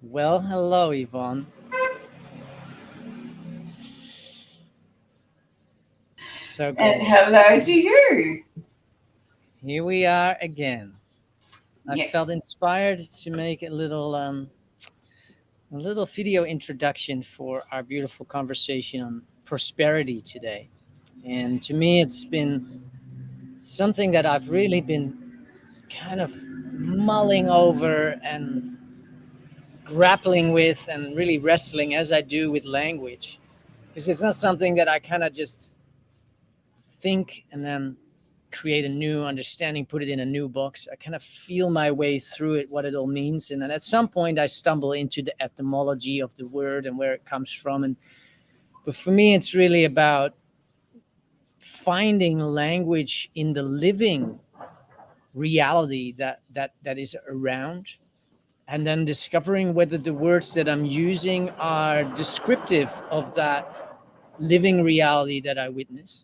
Well, hello, Yvonne. So And good. hello to you. Here we are again. I felt Yes. inspired to make a little video introduction for our beautiful conversation on prosperity today. And to me, it's been something that I've really been kind of mulling over and grappling with and really wrestling as I do with language. Because it's not something that I kind of just think and then create a new understanding, put it in a new box. I kind of feel my way through it, what it all means. And then at some point, I stumble into the etymology of the word and where it comes from. But for me, it's really about finding language in the living reality that is around, and then discovering whether the words that I'm using are descriptive of that living reality that I witness.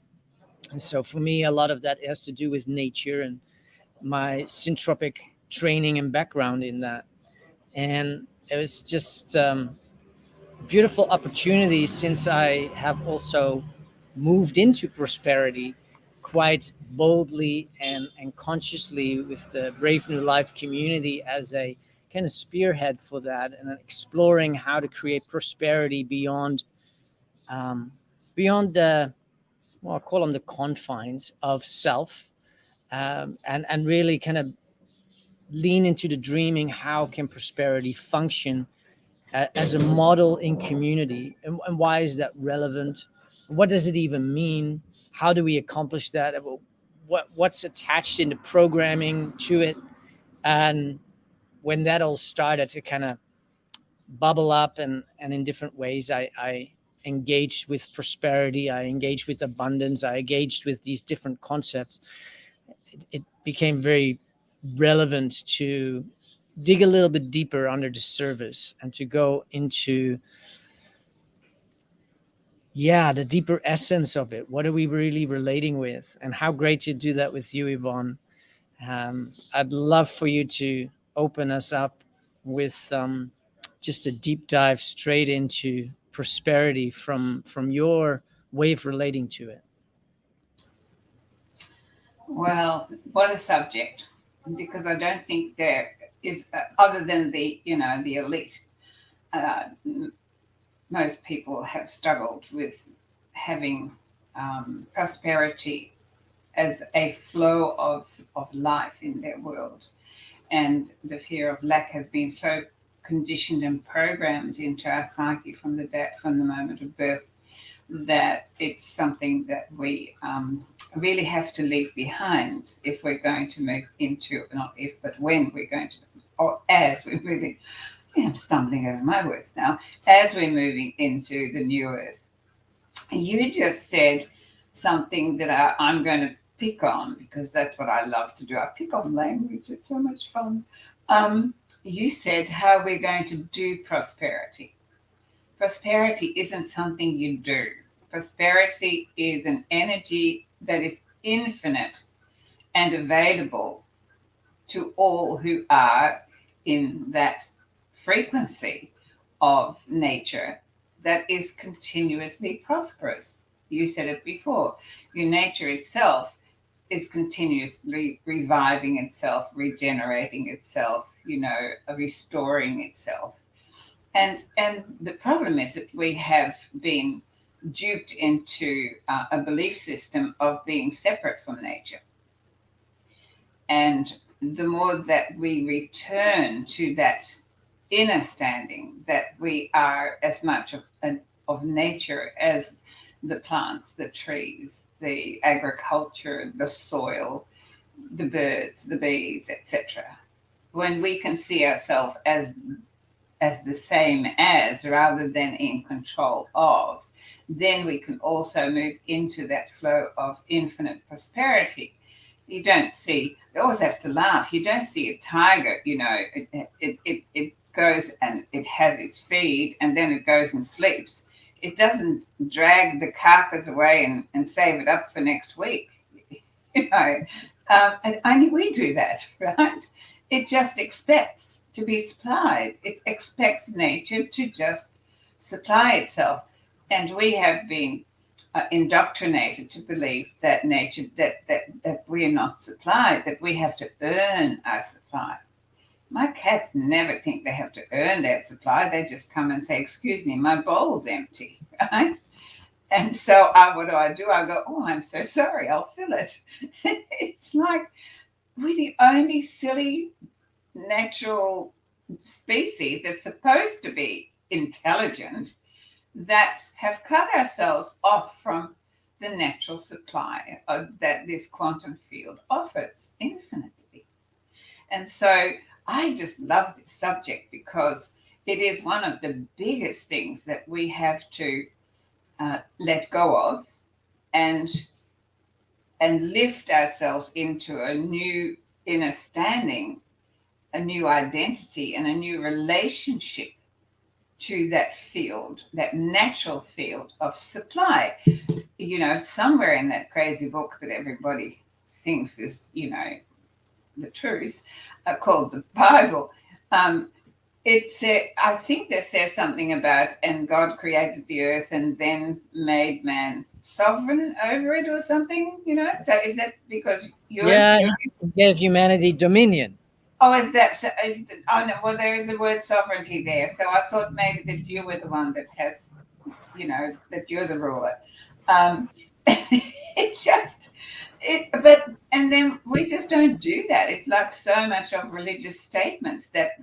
And so for me, a lot of that has to do with nature and my syntropic training and background in that. And it was just beautiful opportunity since I have also moved into prosperity quite boldly and consciously with the Brave New Life community as a kind of spearhead for that, and exploring how to create prosperity um, beyond the, well, I call them the confines of self, and really kind of lean into the dreaming. How can prosperity function as a model in community, and why is that relevant? What does it even mean? How do we accomplish that? What's attached in the programming to it? And when that all started to kind of bubble up, and in different ways, I engaged with prosperity, I engaged with abundance, I engaged with these different concepts. It became very relevant to dig a little bit deeper under the surface and to go into, yeah, the deeper essence of it. What are we really relating with? And how great to do that with you, Yvonne. I'd love for you to open us up with just a deep dive straight into prosperity from your way of relating to it. Well, what a subject. Because I don't think there is, other than the elite, uh, most people have struggled with having prosperity as a flow of life in their world. And the fear of lack has been so conditioned and programmed into our psyche from the moment of birth, that it's something that we really have to leave behind if we're going to move into, not if, but when we're going to, or as we're moving. I'm stumbling over my words now. As we're moving into the new earth, you just said something that I'm going to pick on, because that's what I love to do. I pick on language, it's so much fun. You said how we're going to do prosperity. Prosperity isn't something you do. Prosperity is an energy that is infinite and available to all who are in that frequency of nature that is continuously prosperous. You said it before. Your nature itself is continuously reviving itself, regenerating itself, restoring itself. And the problem is that we have been duped into a belief system of being separate from nature. And the more that we return to that inner standing, that we are as much of nature as the plants, the trees, the agriculture, the soil, the birds, the bees, etc. When we can see ourselves as the same as, rather than in control of, then we can also move into that flow of infinite prosperity. You don't see, you always have to laugh. You don't see a tiger, it goes and it has its feed, and then it goes and sleeps. It doesn't drag the carcass away and save it up for next week. And only we do that, right? It just expects to be supplied. It expects nature to just supply itself. And we have been indoctrinated to believe that nature, that we are not supplied, that we have to earn our supply. My cats never think they have to earn their supply. They just come and say, "Excuse me, my bowl's empty," right? And so what do? I go, "Oh, I'm so sorry, I'll fill it." It's like we're the only silly natural species that's supposed to be intelligent that have cut ourselves off from the natural supply that this quantum field offers infinitely. And so I just love this subject because it is one of the biggest things that we have to let go of and lift ourselves into a new inner standing, a new identity, and a new relationship to that field, that natural field of supply. Somewhere in that crazy book that everybody thinks is, the truth, called the Bible, I think that says something about, and God created the earth and then made man sovereign over it or something, So is that because Yeah, he gave humanity dominion. Oh, is that, oh no, well, there is a word sovereignty there. So I thought maybe that you were the one that has, that you're the ruler. And then we just don't do that. It's like so much of religious statements that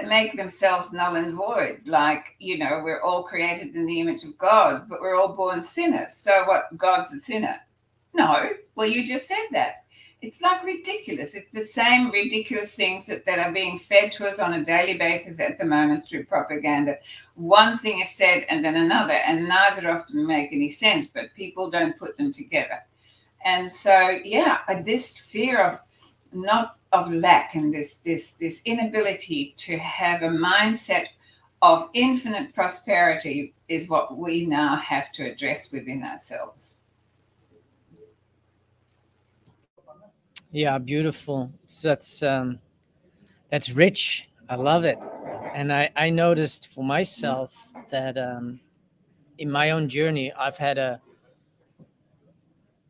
make themselves null and void. Like, we're all created in the image of God, but we're all born sinners. So what? God's a sinner? No. Well, you just said that. It's like ridiculous. It's the same ridiculous things that are being fed to us on a daily basis at the moment through propaganda. One thing is said and then another, and neither often make any sense, but people don't put them together. And so, this fear of lack and this inability to have a mindset of infinite prosperity is what we now have to address within ourselves. Yeah, beautiful. That's rich. I love it. And I noticed for myself that in my own journey, I've had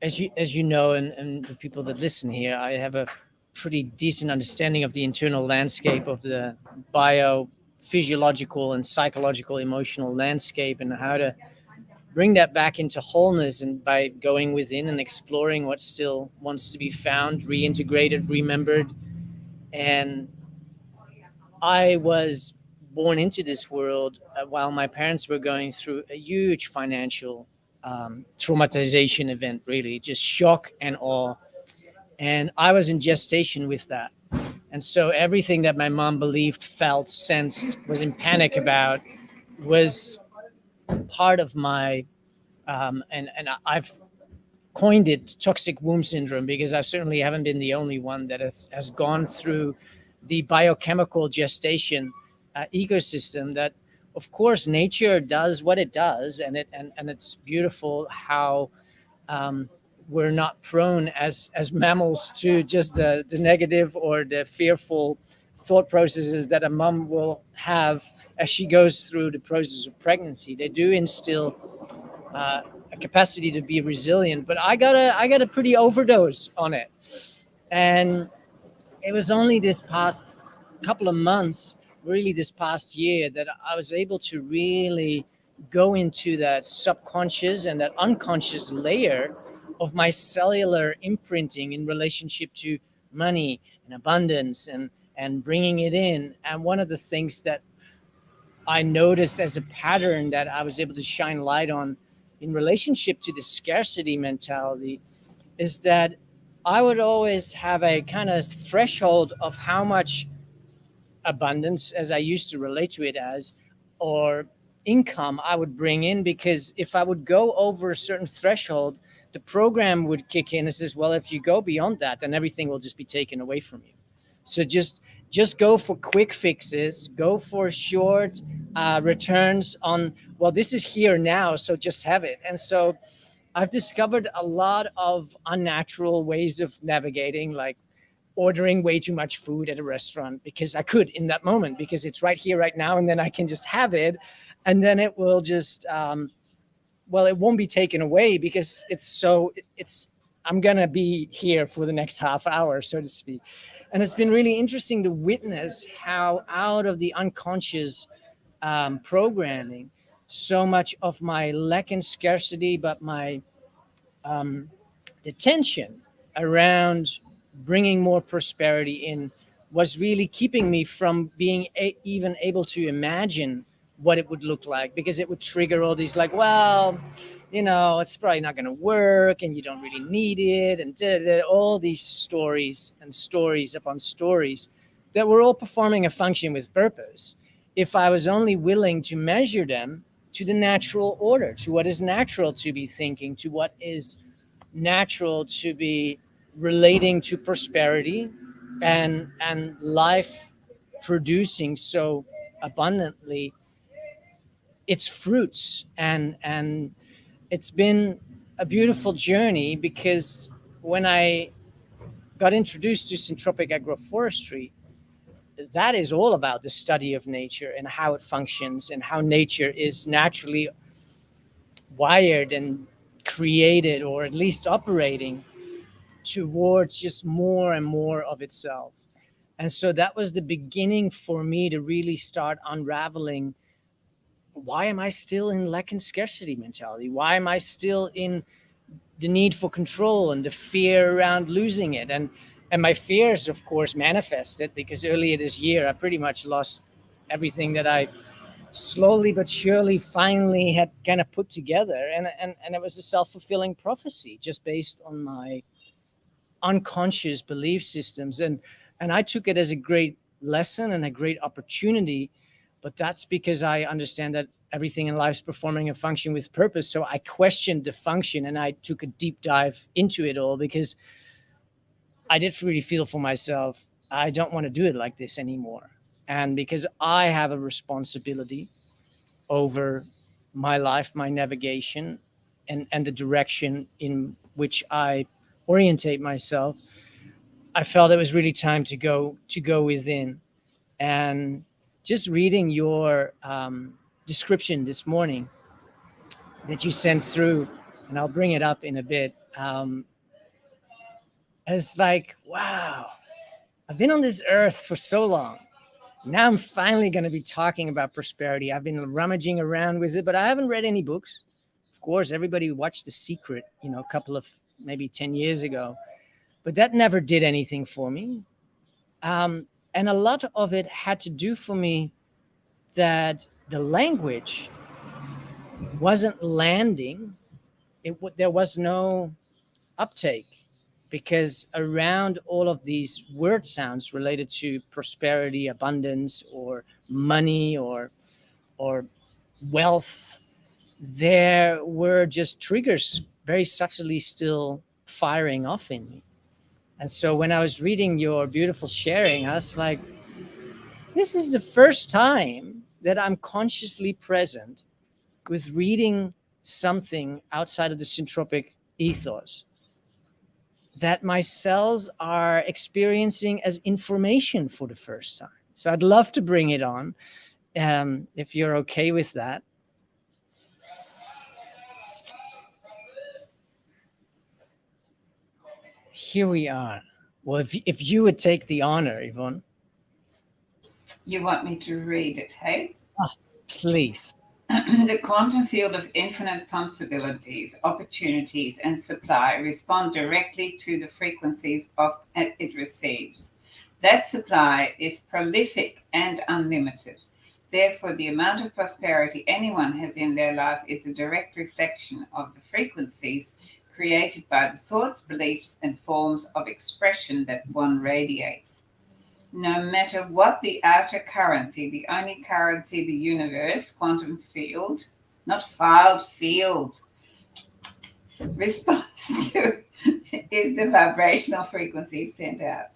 as you know, and the people that listen here, I have a pretty decent understanding of the internal landscape of the biophysiological and psychological emotional landscape, and how to bring that back into wholeness, and by going within and exploring what still wants to be found, reintegrated, remembered. And I was born into this world while my parents were going through a huge financial traumatization event, really, just shock and awe. And I was in gestation with that. And so everything that my mom believed, felt, sensed, was in panic about was part of my, and I've coined it toxic womb syndrome, because I certainly haven't been the only one that has gone through the biochemical gestation ecosystem. That, of course, nature does what it does, and it's beautiful how we're not prone as mammals to just the negative or the fearful thought processes that a mom will have as she goes through the process of pregnancy. They do instill a capacity to be resilient, but I got a pretty overdose on it. And it was only this past couple of months, really this past year, that I was able to really go into that subconscious and that unconscious layer of my cellular imprinting in relationship to money and abundance and bringing it in. And one of the things that I noticed as a pattern that I was able to shine light on in relationship to the scarcity mentality is that I would always have a kind of threshold of how much abundance, as I used to relate to it as, or income I would bring in, because if I would go over a certain threshold, the program would kick in and says, well, if you go beyond that, then everything will just be taken away from you. So just go for quick fixes, go for short returns on, well, this is here now, so just have it. And so I've discovered a lot of unnatural ways of navigating, like ordering way too much food at a restaurant because I could in that moment, because it's right here, right now, and then I can just have it, and then it will just well, it won't be taken away because it's I'm gonna be here for the next half hour, so to speak. And it's been really interesting to witness how out of the unconscious programming, so much of my lack and scarcity, but my the tension around bringing more prosperity in was really keeping me from being even able to imagine what it would look like, because it would trigger all these like, well, it's probably not going to work and you don't really need it, and all these stories and stories upon stories that were all performing a function with purpose if I was only willing to measure them to the natural order, to what is natural to be thinking, to what is natural to be relating to prosperity and life producing so abundantly its fruits. And it's been a beautiful journey, because when I got introduced to syntropic agroforestry, that is all about the study of nature and how it functions and how nature is naturally wired and created, or at least operating towards just more and more of itself. And so that was the beginning for me to really start unraveling, why am I still in lack and scarcity mentality? Why am I still in the need for control and the fear around losing it? And my fears, of course, manifested because earlier this year I pretty much lost everything that I slowly but surely finally had kind of put together. And it was a self-fulfilling prophecy just based on my unconscious belief systems. And I took it as a great lesson and a great opportunity. But that's because I understand that everything in life is performing a function with purpose. So I questioned the function and I took a deep dive into it all, because I did really feel for myself, I don't want to do it like this anymore. And because I have a responsibility over my life, my navigation, and the direction in which I orientate myself, I felt it was really time to go within. And just reading your description this morning that you sent through, and I'll bring it up in a bit. It's like, wow, I've been on this earth for so long. Now I'm finally going to be talking about prosperity. I've been rummaging around with it, but I haven't read any books. Of course, everybody watched The Secret, a couple of maybe 10 years ago, but that never did anything for me. And a lot of it had to do for me that the language wasn't landing. There was no uptake, because around all of these word sounds related to prosperity, abundance, or money, or wealth, there were just triggers very subtly still firing off in me. And so when I was reading your beautiful sharing, I was like, this is the first time that I'm consciously present with reading something outside of the syntropic ethos that my cells are experiencing as information for the first time. So I'd love to bring it on, if you're okay with that. Here we are. Well, if you would take the honor, Yvonne. You want me to read it, hey? Please. The quantum field of infinite possibilities, opportunities, and supply respond directly to the frequencies of it receives. That supply is prolific and unlimited. Therefore, the amount of prosperity anyone has in their life is a direct reflection of the frequencies created by the thoughts, beliefs, and forms of expression that one radiates. No matter what the outer currency, the only currency the universe, quantum field, not filed field, responds to is the vibrational frequency sent out.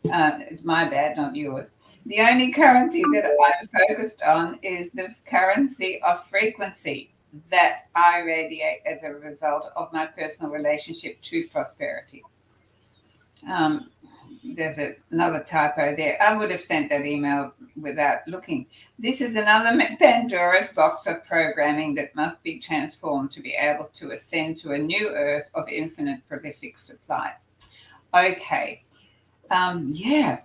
It's my bad, not yours. The only currency that I'm focused on is the currency of frequency that I radiate as a result of my personal relationship to prosperity. there's another typo there. I would have sent that email without looking. This is another Pandora's box of programming that must be transformed to be able to ascend to a new earth of infinite prolific supply. Okay. Yeah.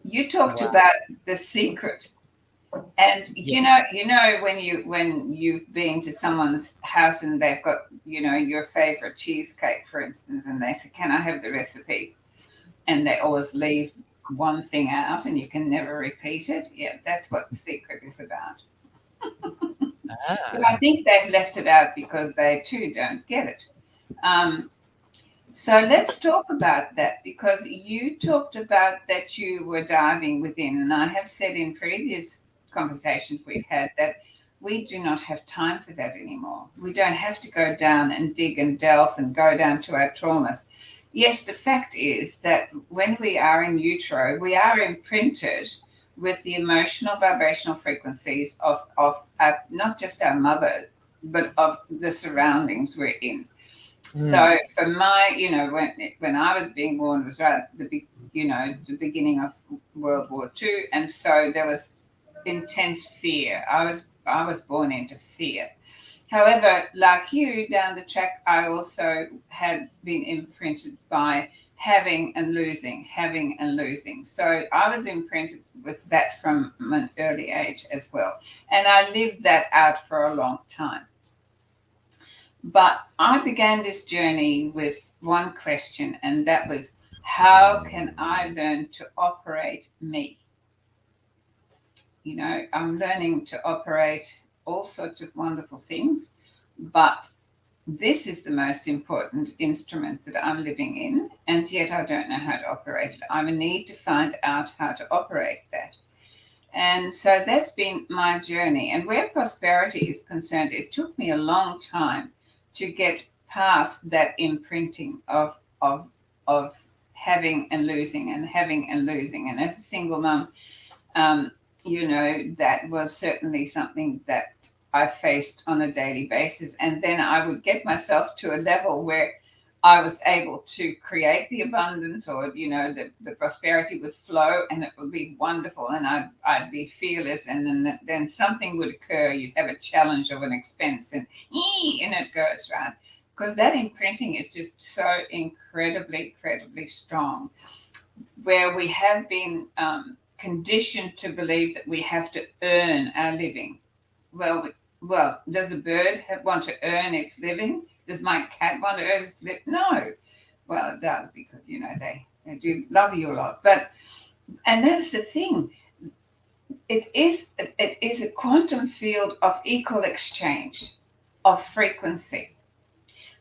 You talked Wow. about the secret. And Yes. when you've been to someone's house and they've got, your favorite cheesecake, for instance, and they say, "Can I have the recipe?" And they always leave one thing out and you can never repeat it. Yeah, that's what the secret is about. But Ah, I think they've left it out because they too don't get it. Um, so let's talk about that, because you talked about that you were diving within, and I have said in previous conversations we've had that we do not have time for that anymore. We don't have to go down and dig and delve and go down to our traumas. Yes, the fact is that when we are in utero, we are imprinted with the emotional vibrational frequencies of not just our mother, but of the surroundings we're in. mm, So for my, when I was being born, it was right at the beginning of World War II, and so there was intense fear. I was born into fear. However, like you, down the track, I also had been imprinted by having and losing, having and losing. So I was imprinted with that from an early age as well, and I lived that out for a long time. But I began this journey with one question, and that was, how can I learn to operate me? I'm learning to operate all sorts of wonderful things, but this is the most important instrument that I'm living in, and yet I don't know how to operate it. I need to find out how to operate that. And so that's been my journey. And where prosperity is concerned, it took me a long time to get past that imprinting of having and losing and having and losing. And as a single mum, um, that was certainly something that I faced on a daily basis. And then I would get myself to a level where I was able to create the abundance, or the prosperity would flow and it would be wonderful, and I'd be fearless, and then something would occur. You'd have a challenge of an expense, and it goes right, because that imprinting is just so incredibly strong, where we have been conditioned to believe that we have to earn our living. Well, does a bird want to earn its living? Does my cat want to earn its living? No. Well, it does, because they do love you a lot. And that's the thing. It is a quantum field of equal exchange of frequency.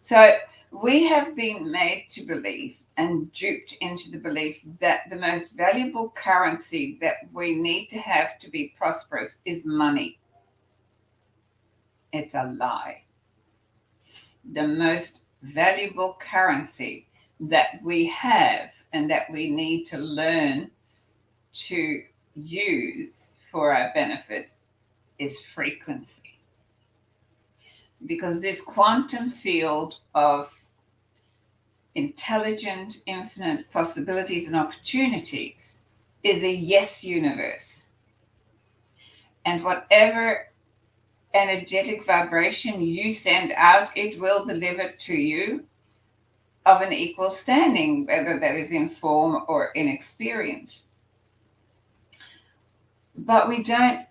So we have been made to believe and duped into the belief that the most valuable currency that we need to have to be prosperous is money. It's a lie. The most valuable currency that we have and that we need to learn to use for our benefit is frequency. Because this quantum field of intelligent, infinite possibilities and opportunities is a yes universe. And whatever energetic vibration you send out, it will deliver to you of an equal standing, whether that is in form or in experience. But we're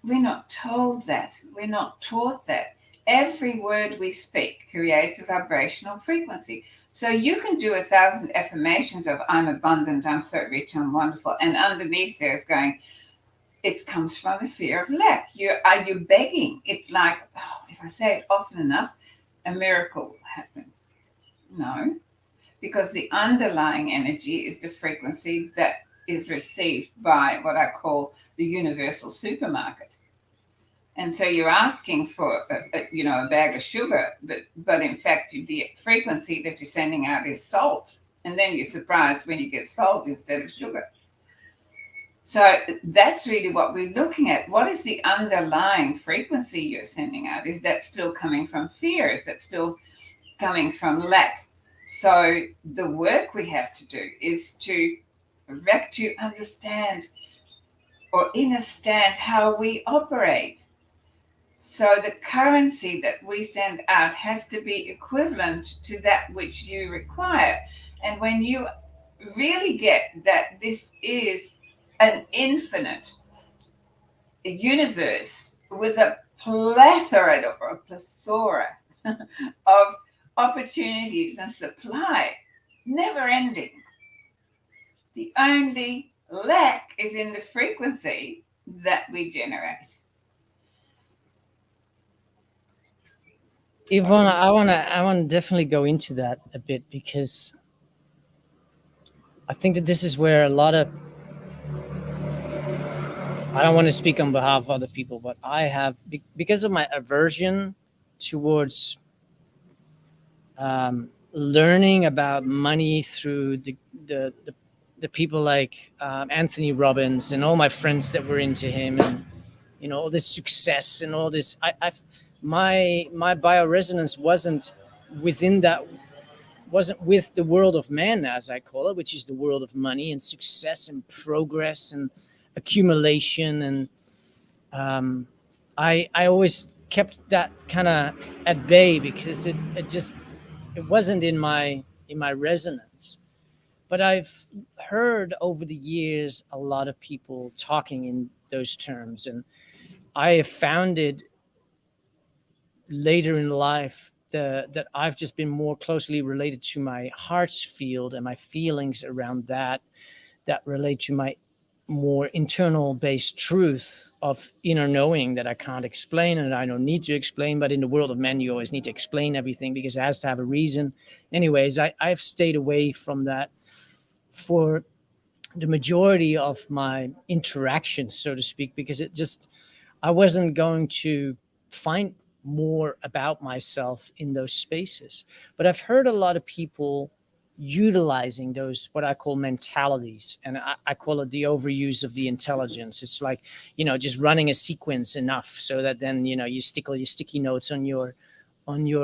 not told that. We're not taught that. Every word we speak creates a vibrational frequency. So you can do 1,000 affirmations of "I'm abundant, I'm so rich, I'm wonderful," and underneath there's going, it comes from a fear of lack. Are you begging? It's like, oh, if I say it often enough, a miracle will happen. No, because the underlying energy is the frequency that is received by what I call the universal supermarket. And so you're asking for a bag of sugar, but in fact the frequency that you're sending out is salt, and then you're surprised when you get salt instead of sugar. So that's really what we're looking at. What is the underlying frequency you're sending out? Is that still coming from fear? Is that still coming from lack? So the work we have to do is to wreck to understand or understand how we operate. So the currency that we send out has to be equivalent to that which you require. And when you really get that this is an infinite universe with a plethora or a plethora of opportunities and supply, never ending. The only lack is in the frequency that we generate. Yvonne, I wanna definitely go into that a bit, because I think that this is where a lot of, I don't want to speak on behalf of other people, but I have, because of my aversion towards learning about money through the people like Anthony Robbins and all my friends that were into him, and all this success and all this. My bioresonance within that wasn't with the world of man, as I call it, which is the world of money and success and progress and accumulation. And I always kept that kind of at bay, because it wasn't in my resonance. But I've heard over the years a lot of people talking in those terms, and I have found it later in life that I've just been more closely related to my heart's field and my feelings around that relate to my more internal based truth of inner knowing that I can't explain and I don't need to explain. But in the world of men, you always need to explain everything because it has to have a reason. Anyways, I've stayed away from that for the majority of my interactions, so to speak, because I wasn't going to find more about myself in those spaces. But I've heard a lot of people utilizing those, what I call mentalities, and I call it the overuse of the intelligence. It's like, just running a sequence enough so that then, you stick all your sticky notes on your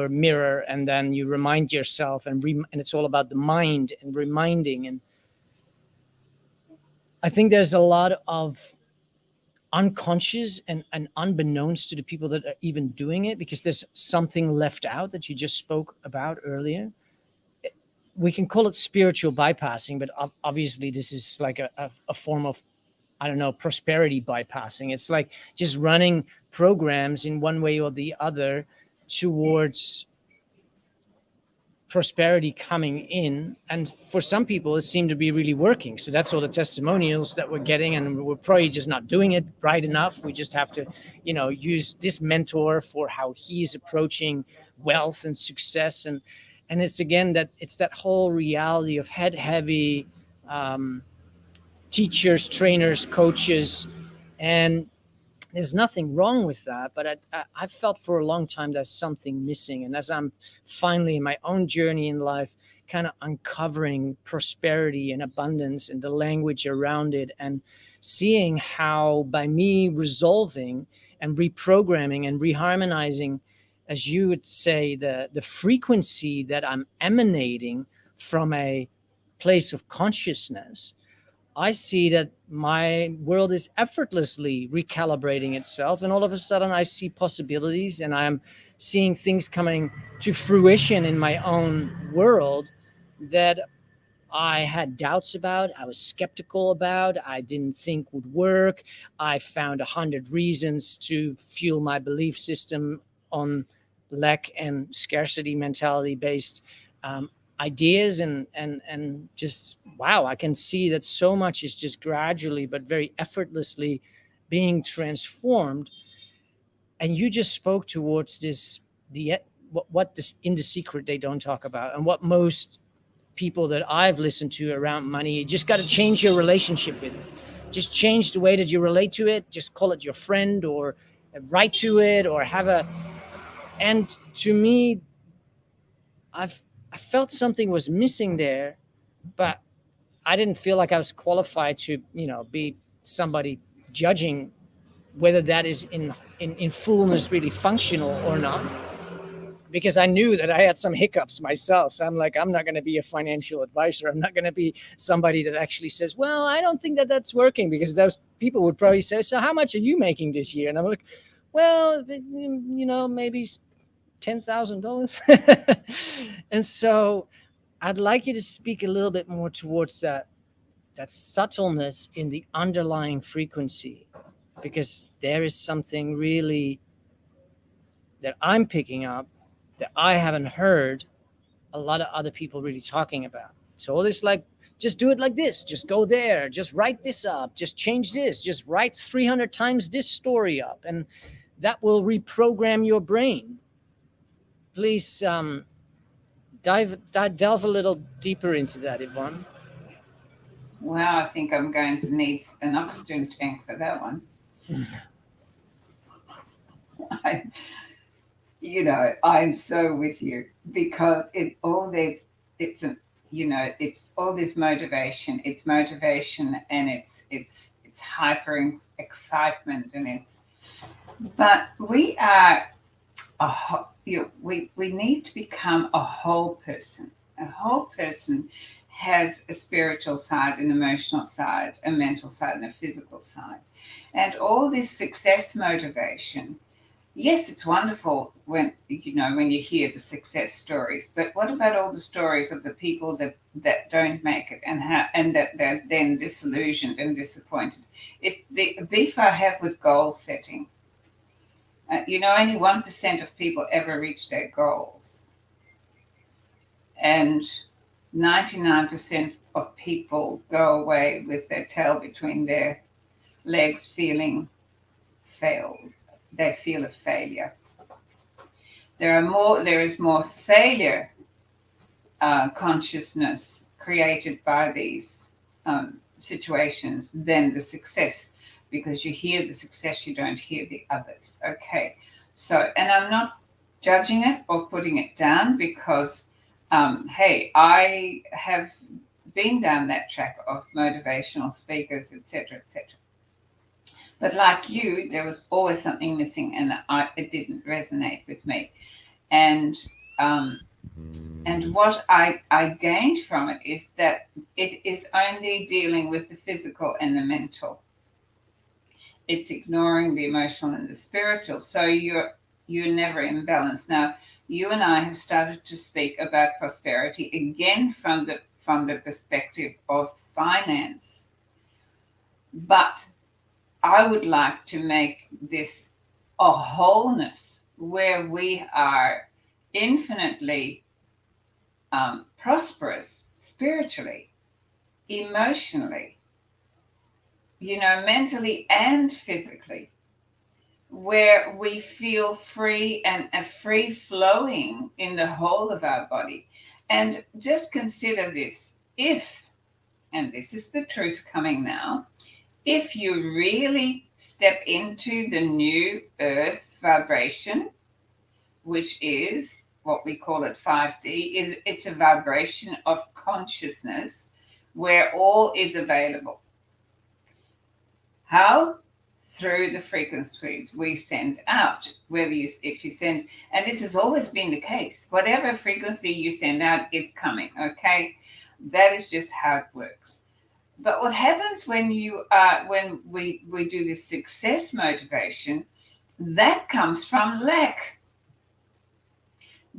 mirror, and then you remind yourself, and it's all about the mind and reminding. And I think there's a lot of unconscious and unbeknownst to the people that are even doing it, because there's something left out that you just spoke about earlier. We can call it spiritual bypassing, but obviously this is like a form of, I don't know, prosperity bypassing. It's like just running programs in one way or the other towards prosperity coming in. And for some people, it seemed to be really working. So that's all the testimonials that we're getting. And we're probably just not doing it right enough. We just have to, use this mentor for how he's approaching wealth and success. And it's again it's that whole reality of head heavy teachers, trainers, coaches. And there's nothing wrong with that, but I felt for a long time there's something missing. And as I'm finally in my own journey in life, kind of uncovering prosperity and abundance and the language around it, and seeing how by me resolving and reprogramming and reharmonizing, as you would say, the frequency that I'm emanating from a place of consciousness, I see that my world is effortlessly recalibrating itself. And all of a sudden, I see possibilities, and I'm seeing things coming to fruition in my own world that I had doubts about, I was skeptical about, I didn't think would work. I found 100 reasons to fuel my belief system on lack and scarcity mentality based ideas, and just wow, I can see that so much is just gradually but very effortlessly being transformed. And you just spoke towards this, the what this in the secret they don't talk about, and what most people that I've listened to around money, you just got to change your relationship with it. Just change the way that you relate to it. Just call it your friend, or write to it, or have a. And to me, I felt something was missing there, but I didn't feel like I was qualified to, be somebody judging whether that is in fullness really functional or not. because I knew that I had some hiccups myself. So I'm like, I'm not going to be a financial advisor. I'm not going to be somebody that actually says, well, I don't think that that's working, because those people would probably say, so how much are you making this year? And I'm like, well, maybe $10,000. And so I'd like you to speak a little bit more towards that subtleness in the underlying frequency, because there is something really that I'm picking up that I haven't heard a lot of other people really talking about. So all this, like, just do it like this, just go there, just write this up, just change this, just write 300 times this story up, and that will reprogram your brain. Please delve a little deeper into that, Yvonne. Wow, I think I'm going to need an oxygen tank for that one. I, I'm so with you, because it's all this motivation. It's motivation, and it's hyper excitement, and but we are we need to become a whole person. A whole person has a spiritual side, an emotional side, a mental side, and a physical side. And all this success motivation, yes, it's wonderful when you hear the success stories, but what about all the stories of the people that don't make it, and that they're then disillusioned and disappointed? It's the beef I have with goal setting. Only 1% of people ever reach their goals, and 99% of people go away with their tail between their legs, feeling failed. They feel a failure. There is more failure consciousness created by these situations than the success, because you hear the success, you don't hear the others. Okay, so, and I'm not judging it or putting it down, because hey, I have been down that track of motivational speakers, etc., etc. But like you, there was always something missing, and it didn't resonate with me. And what I gained from it is that it is only dealing with the physical and the mental. It's ignoring the emotional and the spiritual. So you're never in balance. Now, you and I have started to speak about prosperity again from the perspective of finance. But I would like to make this a wholeness where we are infinitely prosperous spiritually, emotionally, mentally and physically, where we feel free and free flowing in the whole of our body. And just consider this: and this is the truth coming now, if you really step into the new earth vibration, which is what we call it 5D, it's a vibration of consciousness where all is available. How? Through the frequencies we send out. If you send, and this has always been the case, whatever frequency you send out, it's coming. Okay, that is just how it works. But what happens when we do this success motivation, that comes from lack,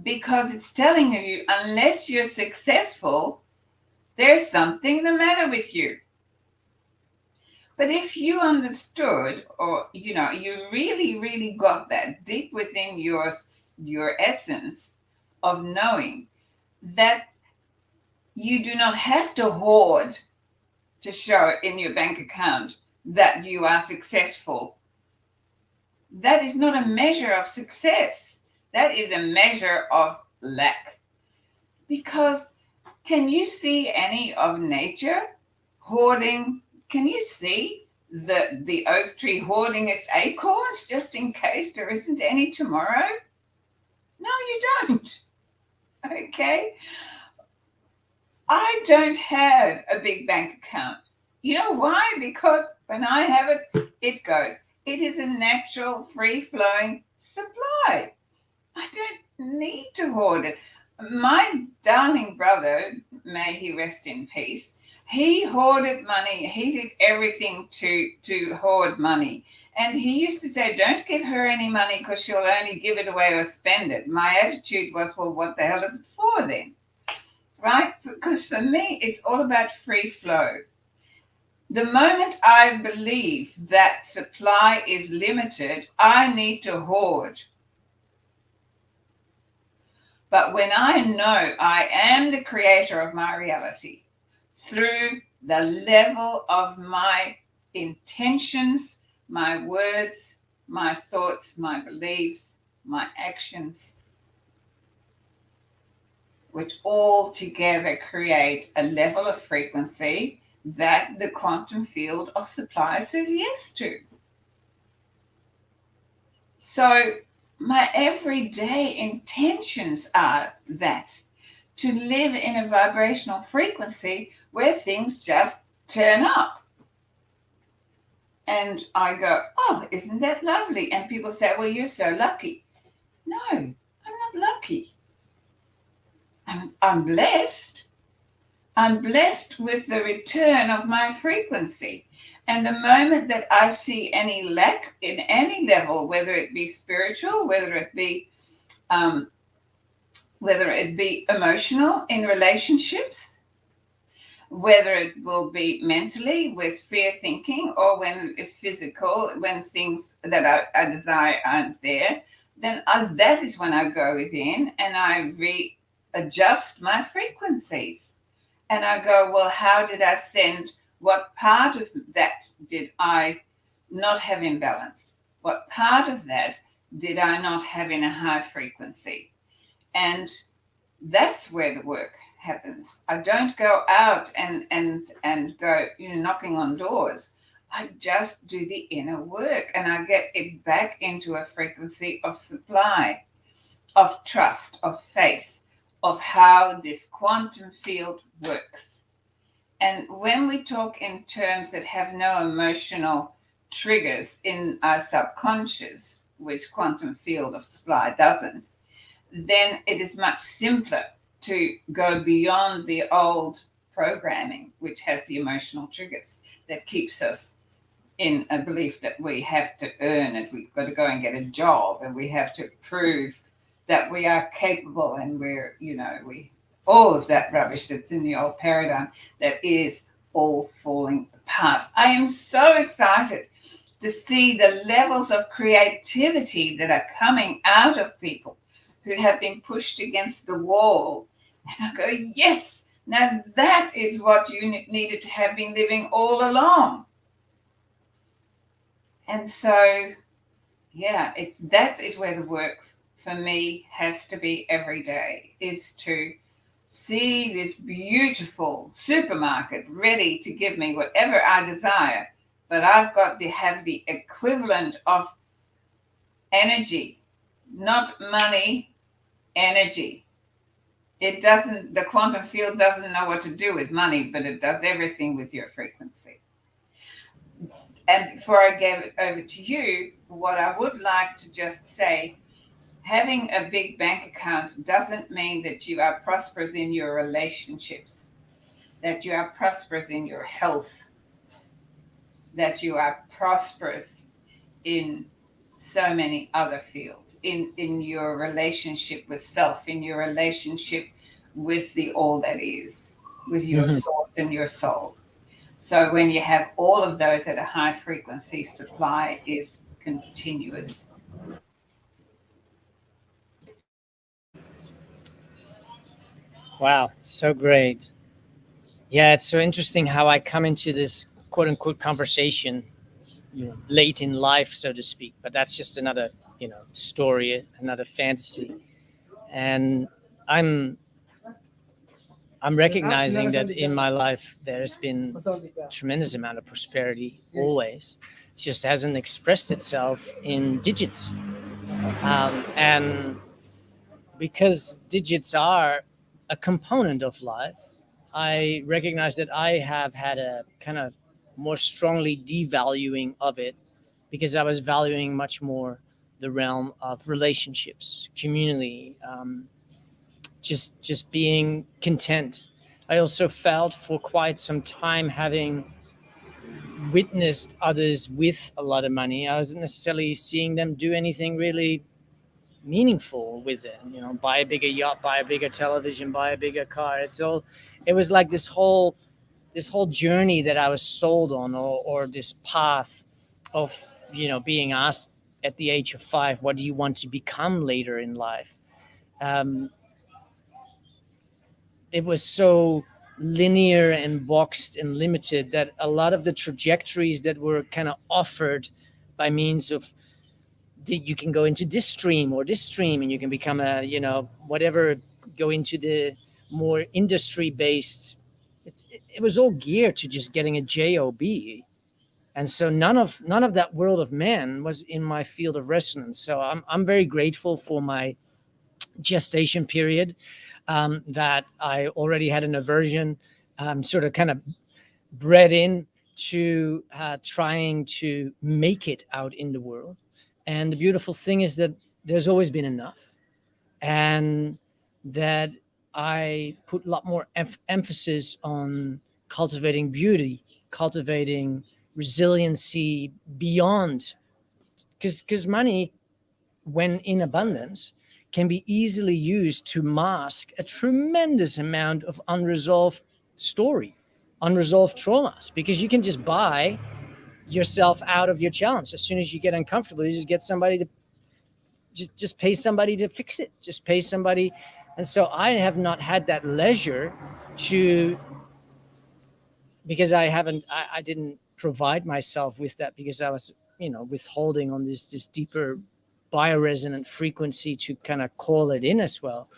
because it's telling you unless you're successful, there's something the matter with you. But if you understood, or you really, really got that deep within your essence of knowing that you do not have to hoard to show in your bank account that you are successful, that is not a measure of success. That is a measure of lack. Because can you see any of nature hoarding? Can you see the oak tree hoarding its acorns just in case there isn't any tomorrow? No, you don't. Okay? I don't have a big bank account. You know why? Because when I have it, it goes. It is a natural, free-flowing supply. I don't need to hoard it. My darling brother, may he rest in peace, he hoarded money. He did everything to hoard money. And he used to say, don't give her any money because she'll only give it away or spend it. My attitude was, well, what the hell is it for then? Right? Because for me, it's all about free flow. The moment I believe that supply is limited, I need to hoard. But when I know I am the creator of my reality through the level of my intentions, my words, my thoughts, my beliefs, my actions, which all together create a level of frequency that the quantum field of supply says yes to. So my everyday intentions are that to live in a vibrational frequency where things just turn up. And I go, oh, isn't that lovely? And people say, well, you're so lucky. No, I'm not lucky. I'm blessed. I'm blessed with the return of my frequency. And the moment that I see any lack in any level, whether it be spiritual, whether it be emotional in relationships, whether it will be mentally with fear thinking, or when it's physical, when things that I desire aren't there, then that is when I go within and I readjust my frequencies. And I go, well, how did I send? What part of that did I not have in balance? What part of that did I not have in a high frequency? And that's where the work happens. I don't go out and go, knocking on doors. I just do the inner work and I get it back into a frequency of supply, of trust, of faith, of how this quantum field works. And when we talk in terms that have no emotional triggers in our subconscious, which quantum field of supply doesn't, then it is much simpler to go beyond the old programming, which has the emotional triggers that keeps us in a belief that we have to earn it. We've got to go and get a job and we have to prove that we are capable and we all of that rubbish that's in the old paradigm that is all falling apart. I am so excited to see the levels of creativity that are coming out of people who have been pushed against the wall. And I go, yes, now that is what you needed to have been living all along. And so, yeah, that is where the work for me has to be every day, is to see this beautiful supermarket ready to give me whatever I desire, but I've got to have the equivalent of energy, not money, energy. The quantum field doesn't know what to do with money, but it does everything with your frequency. And before I give it over to you, what I would like to just say, having a big bank account doesn't mean that you are prosperous in your relationships, that you are prosperous in your health, that you are prosperous in so many other fields, in your relationship with self, in your relationship with the all that is, with your source and your soul. So when you have all of those at a high frequency, supply is continuous. Wow, so great. Yeah, it's so interesting how I come into this quote unquote conversation, late in life, so to speak. But that's just another, story, another fantasy. And I'm I'm recognizing that in my life there's been a tremendous amount of prosperity always. It just hasn't expressed itself in digits. And because digits are a component of life, I recognize that I have had a kind of more strongly devaluing of it because I was valuing much more the realm of relationships, community, just being content. I also felt for quite some time, having witnessed others with a lot of money, I wasn't necessarily seeing them do anything really meaningful with it. You know, buy a bigger yacht, buy a bigger television, buy a bigger car. It was like this whole journey that I was sold on, or this path of, being asked at the age of 5, what do you want to become later in life? Um, it was so linear and boxed and limited that a lot of the trajectories that were kind of offered by means of you can go into this stream or this stream, and you can become a, whatever, go into the more industry based. It was all geared to just getting a job, and so none of that world of man was in my field of resonance. So I'm very grateful for my gestation period, that I already had an aversion, sort of kind of bred in to trying to make it out in the world. And the beautiful thing is that there's always been enough, and that I put a lot more emphasis on cultivating beauty, cultivating resiliency beyond, because money, when in abundance, can be easily used to mask a tremendous amount of unresolved story, unresolved traumas, because you can just buy yourself out of your challenge. As soon as you get uncomfortable, you just get somebody to just pay somebody to fix it, just pay somebody. And so I have not had that leisure to, because I didn't provide myself with that, because I was, withholding on this deeper bioresonant frequency to kind of call it in as well.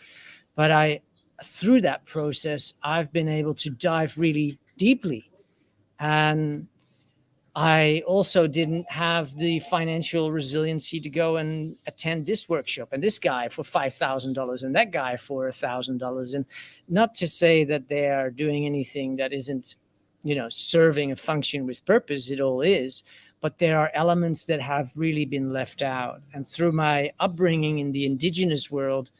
But through that process, I've been able to dive really deeply. And I also didn't have the financial resiliency to go and attend this workshop and this guy for $5,000 and that guy for $1,000. And not to say that they are doing anything that isn't, serving a function with purpose. It all is. But there are elements that have really been left out. And through my upbringing in the indigenous world,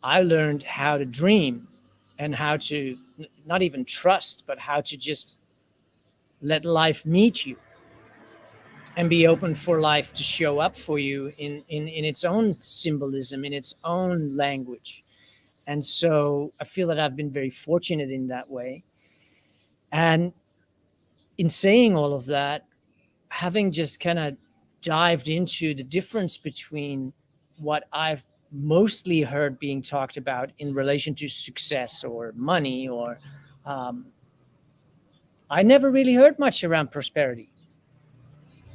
I learned how to dream and how to not even trust, but how to just let life meet you and be open for life to show up for you in its own symbolism, in its own language. And so I feel that I've been very fortunate in that way. And in saying all of that, having just kind of dived into the difference between what I've mostly heard being talked about in relation to success or money, or I never really heard much around prosperity.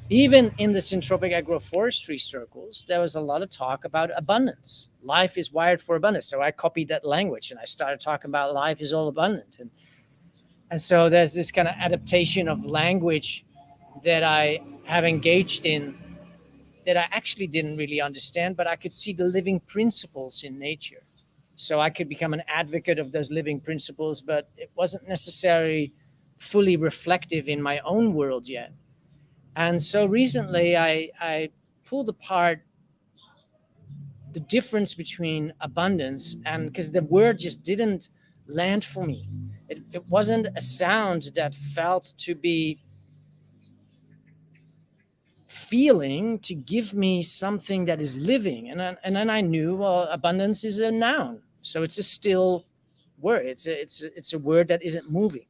Even in the syntropic agroforestry circles, there was a lot of talk about abundance. Life is wired for abundance. So I copied that language and I started talking about life is all abundant. And so there's this kind of adaptation of language that I have engaged in that I actually didn't really understand, but I could see the living principles in nature. So I could become an advocate of those living principles, but it wasn't necessarily fully reflective in my own world yet. And so recently I pulled apart the difference between abundance, and because the word just didn't land for me. It wasn't a sound that felt to be feeling to give me something that is living. And then I knew, well, abundance is a noun. So it's a still word. It's a word that isn't moving.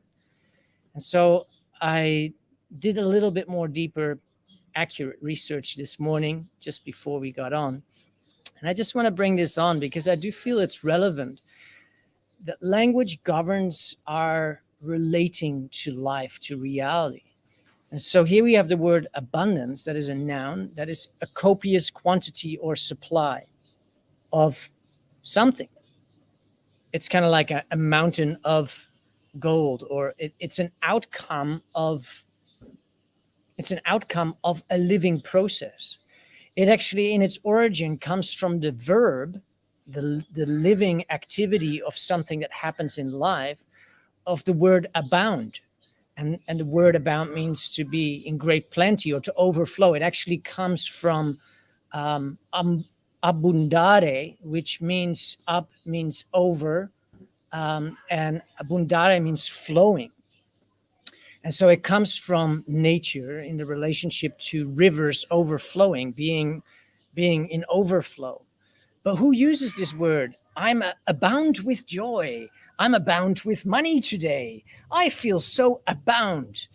And so I did a little bit more deeper, accurate research this morning, just before we got on. And I just want to bring this on because I do feel it's relevant that language governs our relating to life, to reality. And so here we have the word abundance, that is a noun, that is a copious quantity or supply of something. It's kind of like a mountain of gold, or it's an outcome of a living process. It actually, in its origin, comes from the verb, the living activity of something that happens in life, of the word abound. And the word abound means to be in great plenty or to overflow. It actually comes from abundare, which means up means over, and abundare means flowing. And so it comes from nature in the relationship to rivers overflowing, being in overflow. But who uses this word? I'm abound with joy. I'm abound with money today. I feel so abound.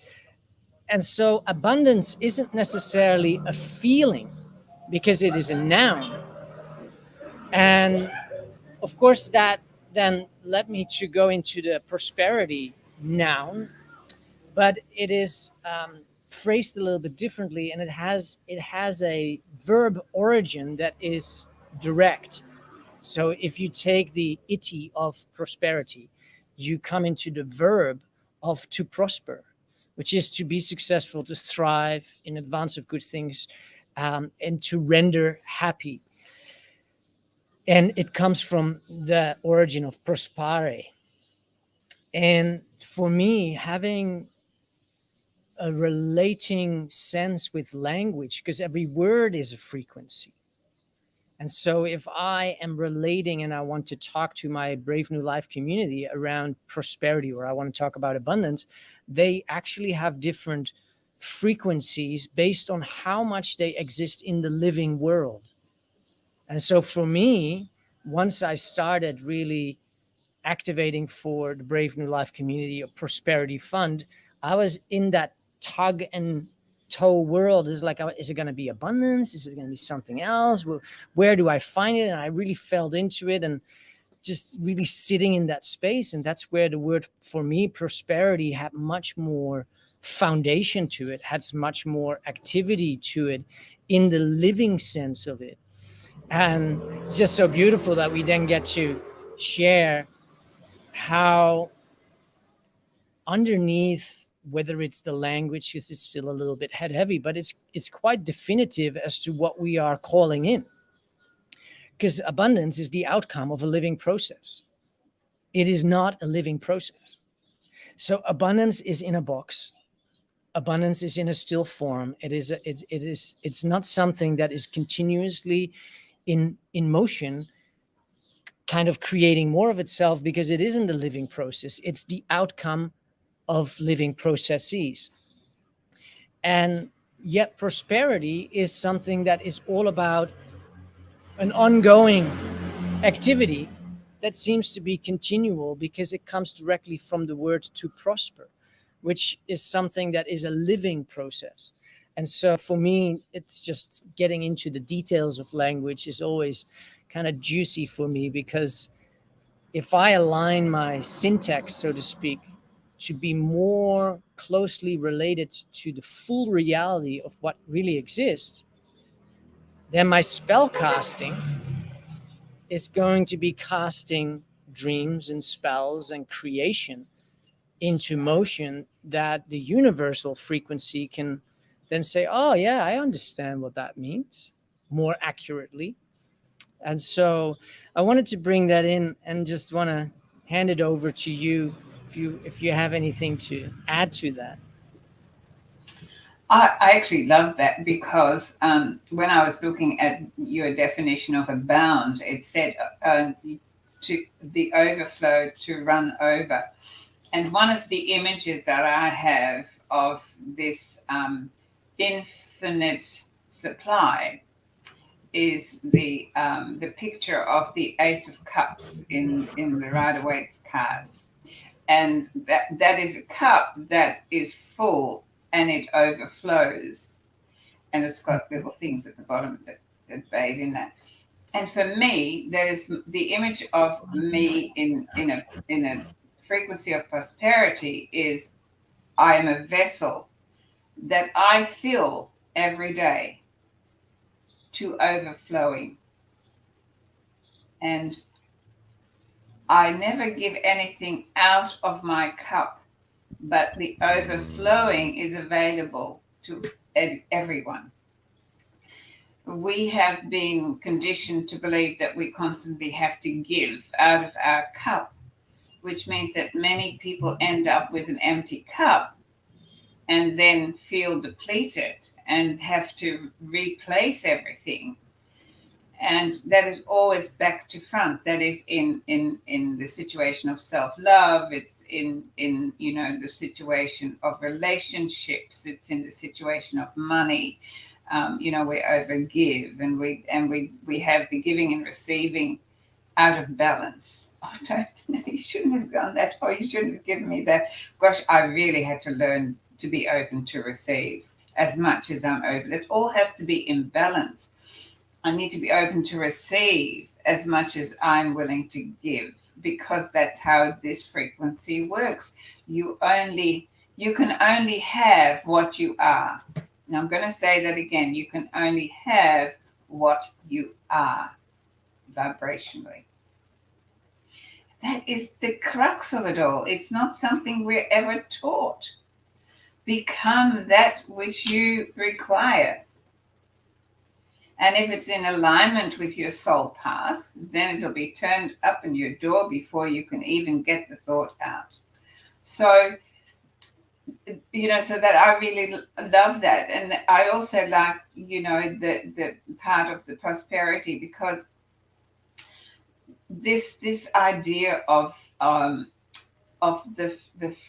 And so abundance isn't necessarily a feeling because it is a noun. And of course, that then led me to go into the prosperity noun, but it is phrased a little bit differently, and it has a verb origin that is direct. So if you take the iti of prosperity, you come into the verb of to prosper, which is to be successful, to thrive in advance of good things, and to render happy. And it comes from the origin of prospare. And for me, having a relating sense with language, because every word is a frequency. And so if I am relating and I want to talk to my Brave New Life community around prosperity, or I want to talk about abundance, they actually have different frequencies based on how much they exist in the living world. And so for me, once I started really activating for the Brave New Life community, a prosperity fund, I was in that tug and tow world. Is like, is it going to be abundance? Is it going to be something else? Where do I find it? And I really fell into it and just really sitting in that space. And that's where the word for me, prosperity, had much more foundation to it, has much more activity to it in the living sense of it. And it's just so beautiful that we then get to share how underneath, whether it's the language, because it's still a little bit head heavy, but it's quite definitive as to what we are calling in, because abundance is the outcome of a living process. It is not a living process. So abundance is in a box. Abundance is in a still form. It's not something that is continuously in motion, kind of creating more of itself, because it isn't a living process. It's the outcome of living processes. And yet prosperity is something that is all about an ongoing activity that seems to be continual, because it comes directly from the word to prosper, which is something that is a living process. And so for me, it's just getting into the details of language is always kind of juicy for me, because if I align my syntax, so to speak, to be more closely related to the full reality of what really exists, then my spell casting is going to be casting dreams and spells and creation into motion, that the universal frequency can then say, oh, yeah, I understand what that means more accurately. And so I wanted to bring that in and just want to hand it over to you if you have anything to add to that. I actually love that because when I was looking at your definition of abound, it said to the overflow, to run over. And one of the images that I have of this infinite supply is the picture of the Ace of Cups in the Rider-Waite's cards, and that is a cup that is full and it overflows, and it's got little things at the bottom that bathe in that. And for me, there's the image of me in a frequency of prosperity is I am a vessel that I fill every day to overflowing. And I never give anything out of my cup, but the overflowing is available to everyone. We have been conditioned to believe that we constantly have to give out of our cup, which means that many people end up with an empty cup and then feel depleted and have to replace everything And that is always back to front. That is in the situation of self-love. It's in the situation of relationships. It's in the situation of money. We overgive, and we have the giving and receiving out of balance. Oh, don't, you shouldn't have gone that. Oh, you shouldn't have given me that. Gosh, I really had to learn to be open to receive as much as I'm open. It all has to be in balance. I need to be open to receive as much as I'm willing to give, because that's how this frequency works. You can only have what you are. Now I'm going to say that again. You can only have what you are vibrationally. That is the crux of it all. It's not something we're ever taught. Become that which you require. And if it's in alignment with your soul path, then it'll be turned up in your door before you can even get the thought out. So, so that I really love that. And I also like, the part of the prosperity, because this idea of the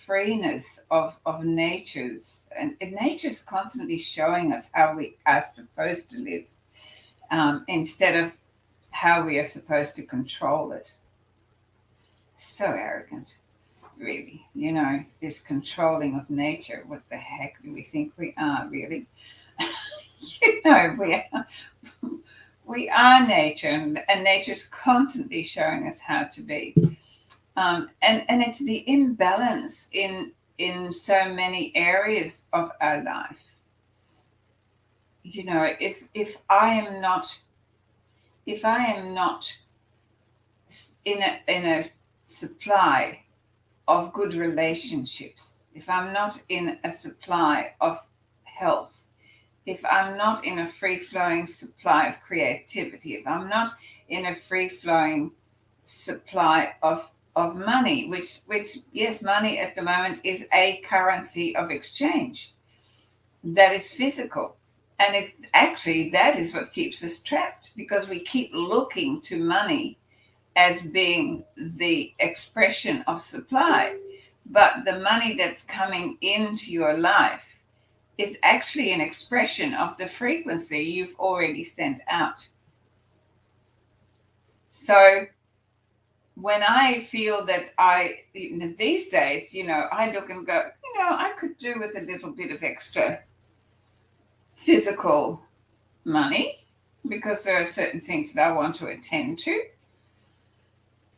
freeness of nature's, and nature's constantly showing us how we are supposed to live, instead of how we are supposed to control it. So arrogant, really. This controlling of nature. What the heck do we think we are, really? We are nature, and nature's constantly showing us how to be. And it's the imbalance in so many areas of our life. If I am not in a supply of good relationships, if I'm not in a supply of health, if I'm not in a free-flowing supply of creativity, if I'm not in a free-flowing supply of money, which yes, money at the moment is a currency of exchange that is physical. And that is what keeps us trapped, because we keep looking to money as being the expression of supply. But the money that's coming into your life is actually an expression of the frequency you've already sent out. So when I feel that these days, I look and go, I could do with a little bit of extra physical money, because there are certain things that I want to attend to,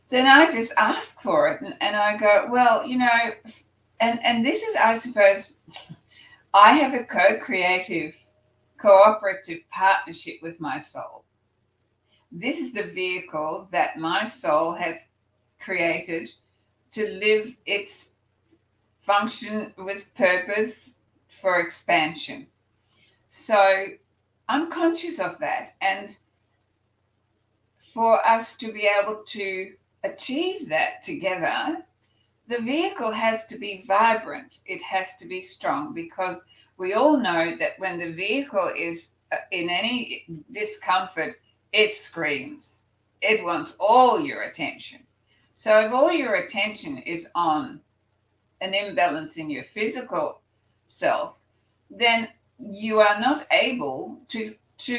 then I just ask for it. And I go, well, and this is, I suppose, I have a co-creative, cooperative partnership with my soul. This is the vehicle that my soul has created to live its function with purpose for expansion. So I'm conscious of that. And for us to be able to achieve that together, the vehicle has to be vibrant. It has to be strong, because we all know that when the vehicle is in any discomfort, it screams. It wants all your attention. So if all your attention is on an imbalance in your physical self, then you are not able to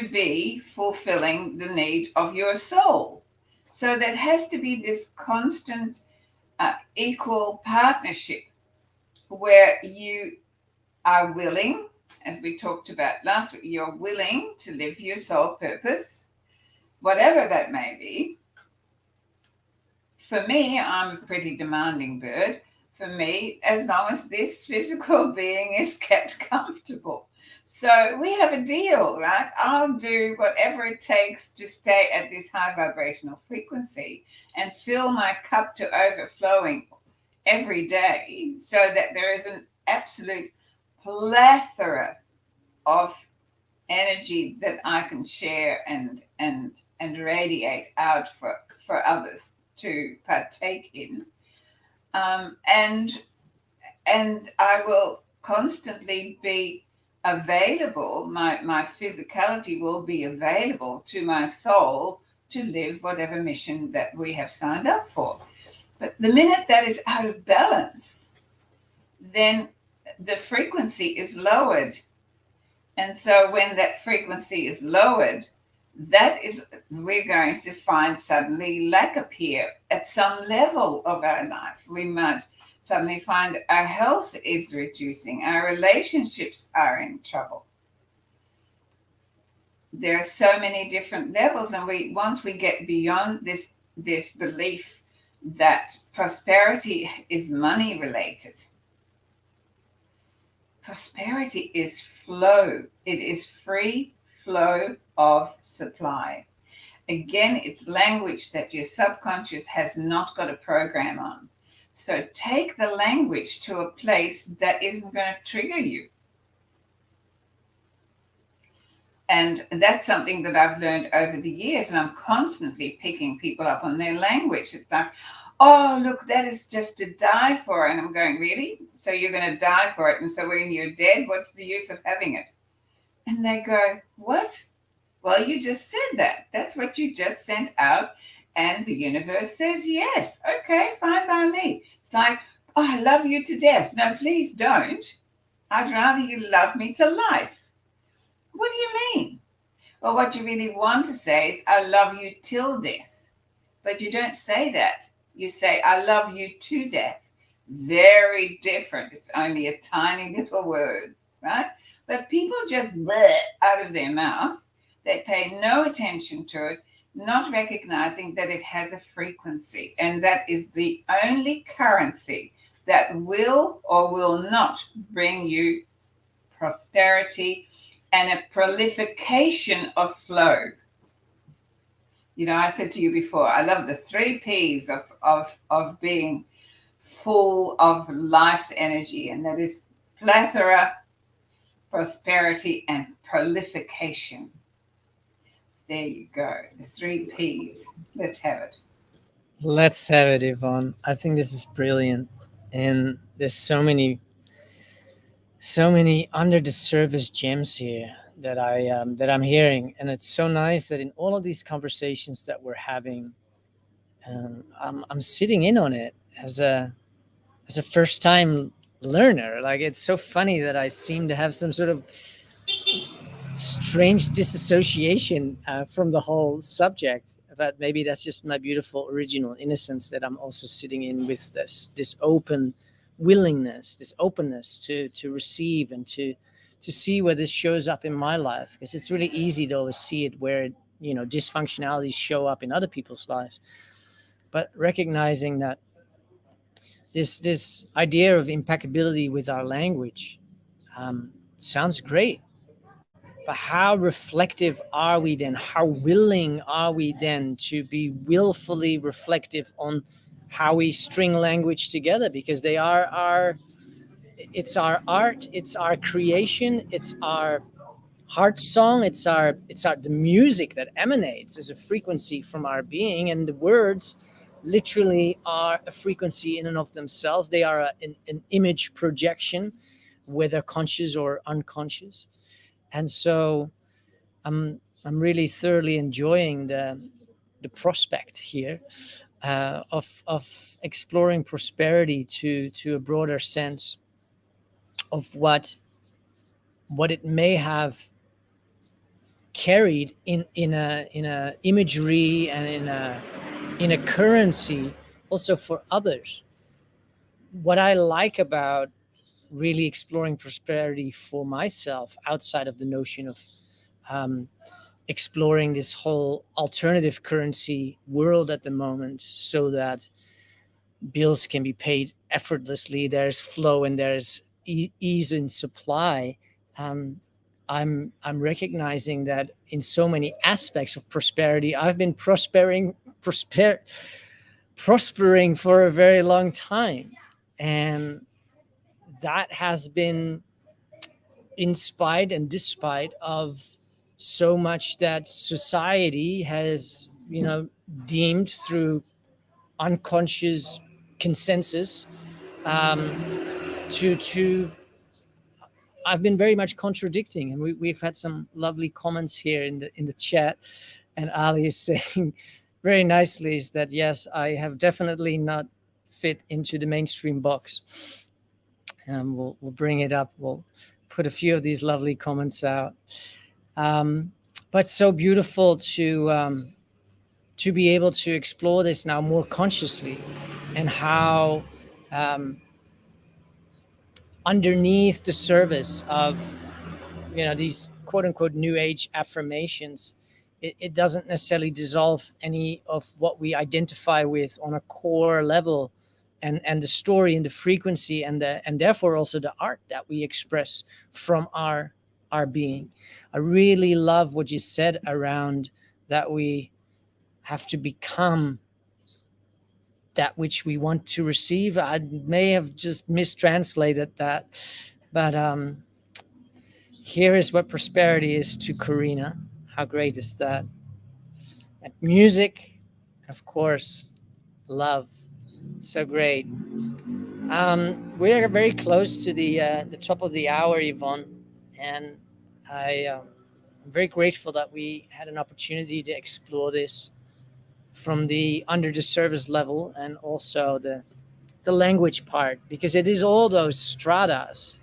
be fulfilling the need of your soul. So there has to be this constant equal partnership, where you are willing, as we talked about last week, you're willing to live your soul purpose, whatever that may be. For me, I'm a pretty demanding bird. For me, as long as this physical being is kept comfortable. So we have a deal, right? I'll do whatever it takes to stay at this high vibrational frequency and fill my cup to overflowing every day, so that there is an absolute plethora of energy that I can share and radiate out for others to partake in. And I will constantly be available, my physicality will be available to my soul to live whatever mission that we have signed up for. But the minute that is out of balance, then the frequency is lowered. And so when that frequency is lowered, that is, we're going to find suddenly lack appear at some level of our life. We might suddenly find our health is reducing, our relationships are in trouble. There are so many different levels, and once we get beyond this belief that prosperity is money related, prosperity is flow. It is free flow of supply. Again, it's language that your subconscious has not got a program on. So take the language to a place that isn't going to trigger you. And that's something that I've learned over the years, and I'm constantly picking people up on their language. It's like, oh, look, that is just to die for. And I'm going, really? So you're going to die for it? And so when you're dead, what's the use of having it? And they go, what? Well, you just said that. That's what you just sent out. And the universe says, yes. Okay, fine by me. It's like, oh, I love you to death. No, please don't. I'd rather you love me to life. What do you mean? Well, what you really want to say is, I love you till death. But you don't say that. You say, I love you to death. Very different. It's only a tiny little word, right? But people just bleh out of their mouth. They pay no attention to it, not recognizing that it has a frequency. And that is the only currency that will or will not bring you prosperity and a proliferation of flow. You know, I said to you before, I love the 3 P's of being full of life's energy, and that is plethora, prosperity, and proliferation. There you go, the 3 P's. Let's have it. Let's have it, Yvonne. I think this is brilliant, and there's so many under the surface gems here that I'm hearing, and it's so nice that in all of these conversations that we're having, I'm sitting in on it as a first time learner. Like, it's so funny that I seem to have some sort of strange disassociation from the whole subject. But maybe that's just my beautiful original innocence that I'm also sitting in with this open willingness, this openness to receive and to see where this shows up in my life, because it's really easy to always see it where dysfunctionalities show up in other people's lives. But recognizing that this idea of impeccability with our language sounds great, but how reflective are we then? How willing are we then to be willfully reflective on how we string language together? Because they are it's our art, it's our creation, it's our heart song, it's the music that emanates as a frequency from our being, and the words literally are a frequency in and of themselves. They are an image projection, whether conscious or unconscious. And so I'm really thoroughly enjoying the prospect here of exploring prosperity to a broader sense of what it may have carried in a imagery and in a currency also for others. What I like about really exploring prosperity for myself outside of the notion of exploring this whole alternative currency world at the moment, so that bills can be paid effortlessly, there's flow and there's ease in supply. I'm recognizing that in so many aspects of prosperity, I've been prospering for a very long time, and that has been in spite and despite of so much that society has deemed through unconscious consensus to I've been very much contradicting, and we've had some lovely comments here in the chat. And Ali is saying very nicely is that yes, I have definitely not fit into the mainstream box. We'll bring it up. We'll put a few of these lovely comments out. But so beautiful to be able to explore this now more consciously, and how underneath the surface of these quote unquote new age affirmations, it doesn't necessarily dissolve any of what we identify with on a core level, and the story and the frequency and therefore also the art that we express from our being. I really love what you said around that we have to become that which we want to receive. I may have just mistranslated that, but here is what prosperity is to Karina. How great is that? And music, of course, love. So great. We are very close to the top of the hour, Yvonne, and I'm very grateful that we had an opportunity to explore this from the under the surface level, and also the language part, because it is all those stratas.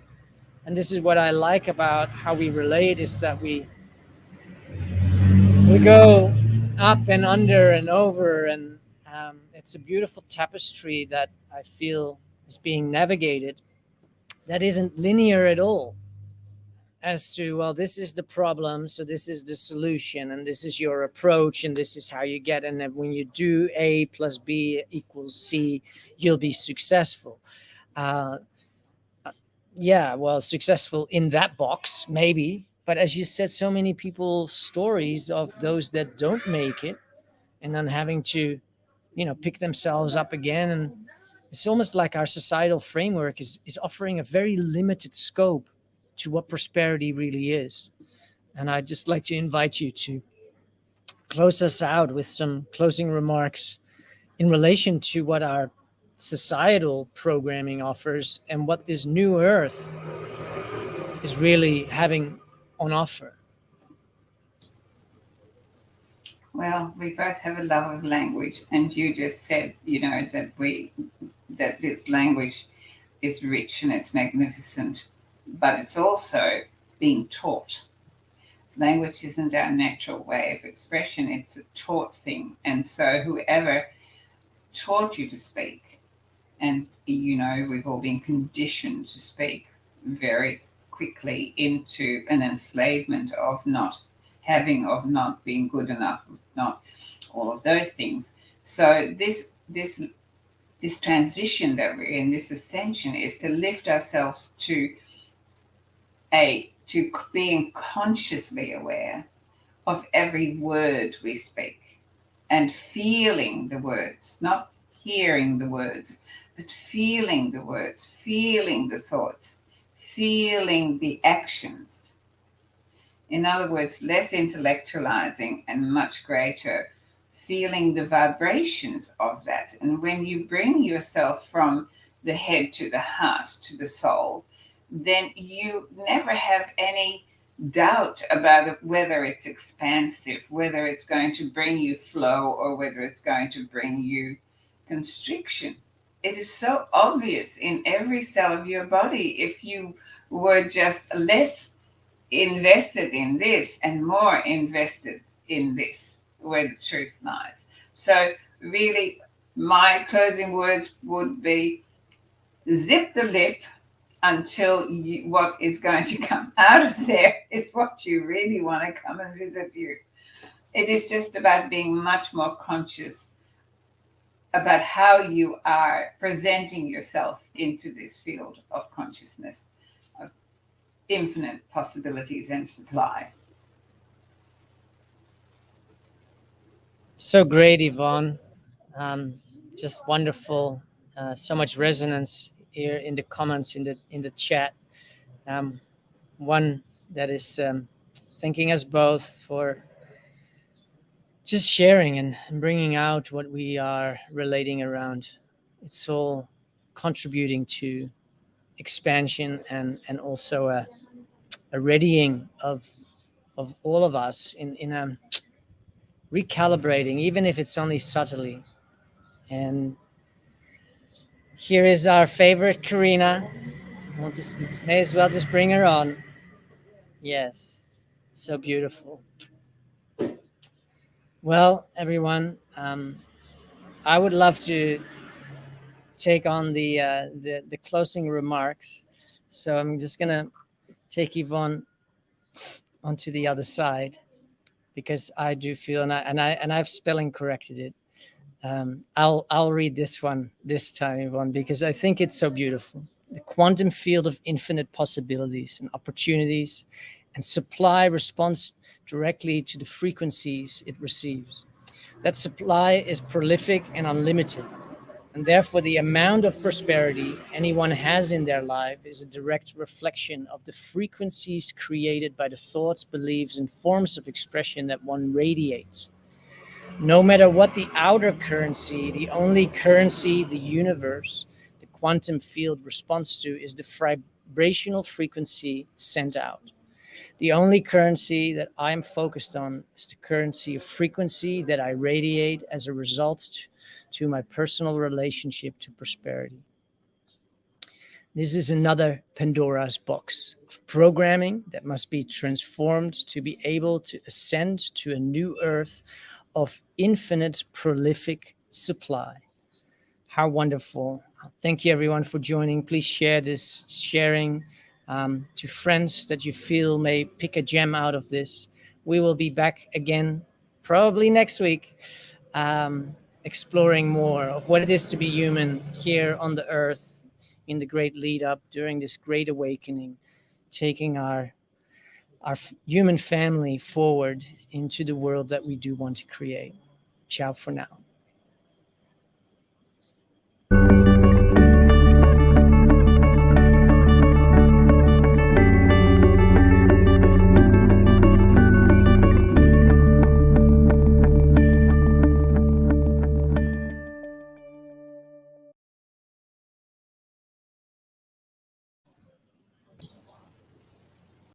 And this is what I like about how we relate, is that we go up and under and over, and it's a beautiful tapestry that I feel is being navigated, that isn't linear at all, as to, well, this is the problem, so this is the solution, and this is your approach, and this is how you get, and then when you do A plus B equals C, you'll be successful. Yeah, well, successful in that box, maybe. But as you said, so many people's stories of those that don't make it, and then having to, pick themselves up again. And it's almost like our societal framework is offering a very limited scope to what prosperity really is. And I'd just like to invite you to close us out with some closing remarks in relation to what our societal programming offers and what this new earth is really having on offer. Well, we both have a love of language, and you just said, that this language is rich and it's magnificent, but it's also being taught. Language isn't our natural way of expression, it's a taught thing. And so whoever taught you to speak, and we've all been conditioned to speak very quickly into an enslavement of not having, of not being good enough, of not all of those things. So this transition that we're in, this ascension, is to lift ourselves to being consciously aware of every word we speak, and feeling the words, not hearing the words, but feeling the words, feeling the thoughts, feeling the actions. In other words, less intellectualizing and much greater feeling the vibrations of that. And when you bring yourself from the head to the heart, to the soul, then you never have any doubt about it, whether it's expansive, whether it's going to bring you flow, or whether it's going to bring you constriction. It is so obvious in every cell of your body. If you were just less invested in this and more invested in this, where the truth lies. So really, my closing words would be, zip the lip until what is going to come out of there is what you really want to come and visit you. It is just about being much more conscious about how you are presenting yourself into this field of consciousness, of infinite possibilities and supply. So great, Yvonne. Just wonderful. So much resonance here in the comments, in the chat. One that is thanking us both for just sharing and bringing out what we are relating around. It's all contributing to expansion, and also a readying of all of us in a recalibrating, even if it's only subtly. And here is our favorite Karina. We'll just may as well just bring her on. Yes, so beautiful. Well, everyone, I would love to take on the closing remarks. So I'm just gonna take Yvonne onto the other side because I do feel, and I've spelling corrected it. I'll read this one this time, Yvonne, because I think it's so beautiful. The quantum field of infinite possibilities and opportunities, and supply responds directly to the frequencies it receives. That supply is prolific and unlimited, and therefore the amount of prosperity anyone has in their life is a direct reflection of the frequencies created by the thoughts, beliefs, and forms of expression that one radiates. No matter what the outer currency, the only currency the universe, the quantum field responds to is the vibrational frequency sent out. The only currency that I'm focused on is the currency of frequency that I radiate as a result to my personal relationship to prosperity. This is another Pandora's box of programming that must be transformed to be able to ascend to a new earth of infinite prolific supply. How wonderful. Thank you everyone for joining. Please share this sharing to friends that you feel may pick a gem out of this. We will be back again probably next week, exploring more of what it is to be human here on the earth in the great lead up during this great awakening, taking our human family forward into the world that we do want to create. Ciao for now.